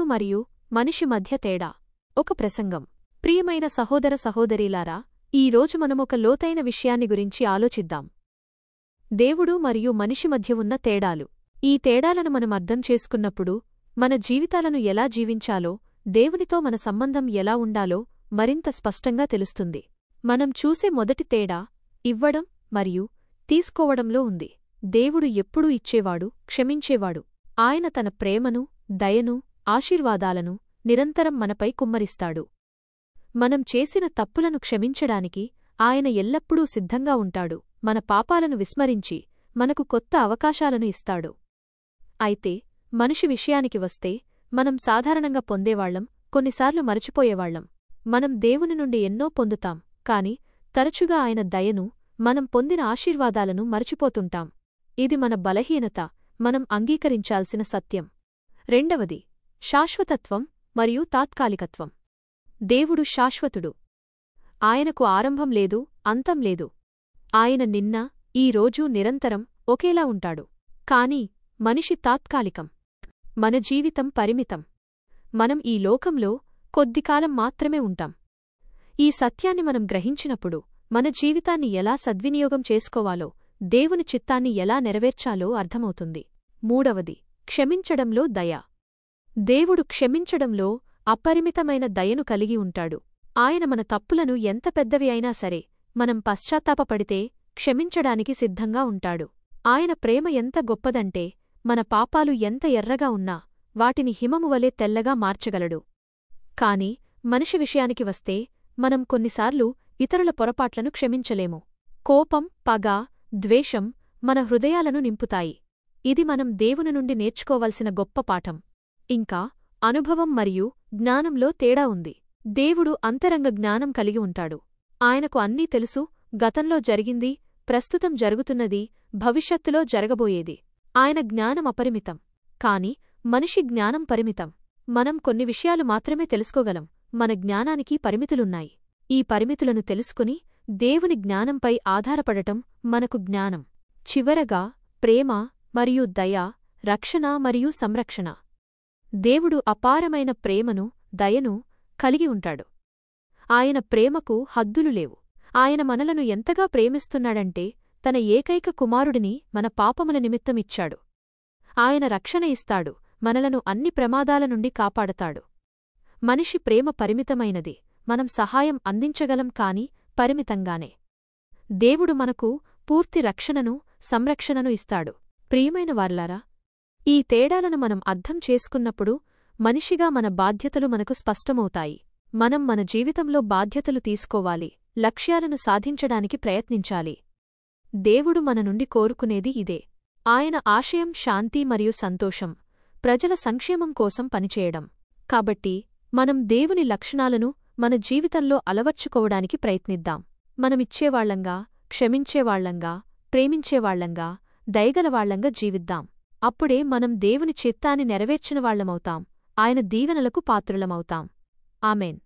మరియు మనిషి మధ్య తేడా. ఒక ప్రసంగం. ప్రియమైన సహోదర సహోదరీలారా, ఈరోజు మనమొక లోతైన విషయాన్ని గురించి ఆలోచిద్దాం. దేవుడు మరియు మనిషి మధ్య ఉన్న తేడాలు. ఈ తేడాలను మనం అర్థం చేసుకున్నప్పుడు మన జీవితాలను ఎలా జీవించాలో, దేవునితో మన సంబంధం ఎలా ఉండాలో మరింత స్పష్టంగా తెలుస్తుంది. మనం చూసే మొదటి తేడా ఇవ్వడం మరియు తీసుకోవడంలో ఉంది. దేవుడు ఎప్పుడూ ఇచ్చేవాడు, క్షమించేవాడు. ఆయన తన ప్రేమను, దయను, ఆశీర్వాదాలను నిరంతరం మనపై కుమ్మరిస్తాడు. మనం చేసిన తప్పులను క్షమించడానికి ఆయన ఎల్లప్పుడూ సిద్ధంగా ఉంటాడు. మన పాపాలను విస్మరించి మనకు కొత్త అవకాశాలను ఇస్తాడు. అయితే మనిషి విషయానికి వస్తే మనం సాధారణంగా పొందేవాళ్లం, కొన్నిసార్లు మరచిపోయేవాళ్లం. మనం దేవుని నుండి ఎన్నో పొందుతాం, కాని తరచుగా ఆయన దయను, మనం పొందిన ఆశీర్వాదాలను మరచిపోతుంటాం. ఇది మన బలహీనత, మనం అంగీకరించాల్సిన సత్యం. రెండవది శాశ్వతత్వం మరియు తాత్కాలికత్వం. దేవుడు శాశ్వతుడు. ఆయనకు ఆరంభం లేదు, అంతం లేదు. ఆయన నిన్న, ఈ రోజు నిరంతరం ఒకేలా ఉంటాడు. కాని మనిషి తాత్కాలికం. మన జీవితం పరిమితం. మనం ఈ లోకంలో కొద్దికాలం మాత్రమే ఉంటాం. ఈ సత్యాన్ని మనం గ్రహించినప్పుడు మన జీవితాన్ని ఎలా సద్వినియోగం చేసుకోవాలో, దేవుని చిత్తాన్ని ఎలా నెరవేర్చాలో అర్థమవుతుంది. మూడవది క్షమించడంలో దయ. దేవుడు క్షమించడంలో అపరిమితమైన దయను కలిగి ఉంటాడు. ఆయన మన తప్పులను ఎంత పెద్దవి అయినా సరే, మనం పశ్చాత్తాపపడితే క్షమించడానికి సిద్ధంగా ఉంటాడు. ఆయన ప్రేమ ఎంత గొప్పదంటే, మన పాపాలు ఎంత ఎర్రగా ఉన్నా వాటిని హిమమువలే తెల్లగా మార్చగలడు. కాని మనిషి విషయానికి వస్తే మనం కొన్నిసార్లు ఇతరుల పొరపాట్లను క్షమించలేము. కోపం, పగ, ద్వేషం మన హృదయాలను నింపుతాయి. ఇది మనం దేవుని నుండి నేర్చుకోవలసిన గొప్ప పాఠం. ఇంకా అనుభవం మరియు జ్ఞానంలో తేడా ఉంది. దేవుడు అంతరంగ జ్ఞానం కలిగి ఉంటాడు. ఆయనకు అన్నీ తెలుసు. గతంలో జరిగింది, ప్రస్తుతం జరుగుతున్నది, భవిష్యత్తులో జరగబోయేది. ఆయన జ్ఞానం అపరిమితం. కాని మనిషి జ్ఞానం పరిమితం. మనం కొన్ని విషయాలు మాత్రమే తెలుసుకోగలం. మన జ్ఞానానికి పరిమితులున్నాయి. ఈ పరిమితులను తెలుసుకుని దేవుని జ్ఞానంపై ఆధారపడటం మనకు జ్ఞానం. చివరగా ప్రేమ మరియు దయ, రక్షణ మరియు సంరక్షణ. దేవుడు అపారమైన ప్రేమను, దయను కలిగి ఉంటాడు. ఆయన ప్రేమకు హద్దులు లేవు. ఆయన మనలను ఎంతగా ప్రేమిస్తున్నాడంటే తన ఏకైక కుమారుడిని మన పాపముల నిమిత్తమిచ్చాడు. ఆయన రక్షణ ఇస్తాడు, మనలను అన్ని ప్రమాదాల నుండి కాపాడతాడు. మనిషి ప్రేమ పరిమితమైనది. మనం సహాయం అందించగలం కాని పరిమితంగానే. దేవుడు మనకు పూర్తి రక్షణను, సంరక్షణను ఇస్తాడు. ప్రియమైన వారలారా, ఈ తేడాలను మనం అర్థం చేసుకున్నప్పుడు మనిషిగా మన బాధ్యతలు మనకు స్పష్టమవుతాయి. మనం మన జీవితంలో బాధ్యతలు తీసుకోవాలి, లక్ష్యాలను సాధించడానికి ప్రయత్నించాలి. దేవుడు మన నుండి కోరుకునేది ఇదే. ఆయన ఆశయం శాంతి మరియు సంతోషం, ప్రజల సంక్షేమం కోసం పనిచేయడం. కాబట్టి మనం దేవుని లక్షణాలను మన జీవితంలో అలవర్చుకోవడానికి ప్రయత్నిద్దాం. మనమిచ్చేవాళ్లంగా, క్షమించేవాళ్లంగా, ప్రేమించేవాళ్లంగా, దయగలవాళ్లంగా జీవిద్దాం. అప్పుడే మనం దేవుని చిత్తాన్ని నెరవేర్చినవాళ్లమవుతాం. ఆయన దీవెనలకు పాత్రులమవుతాం. ఆమెన్.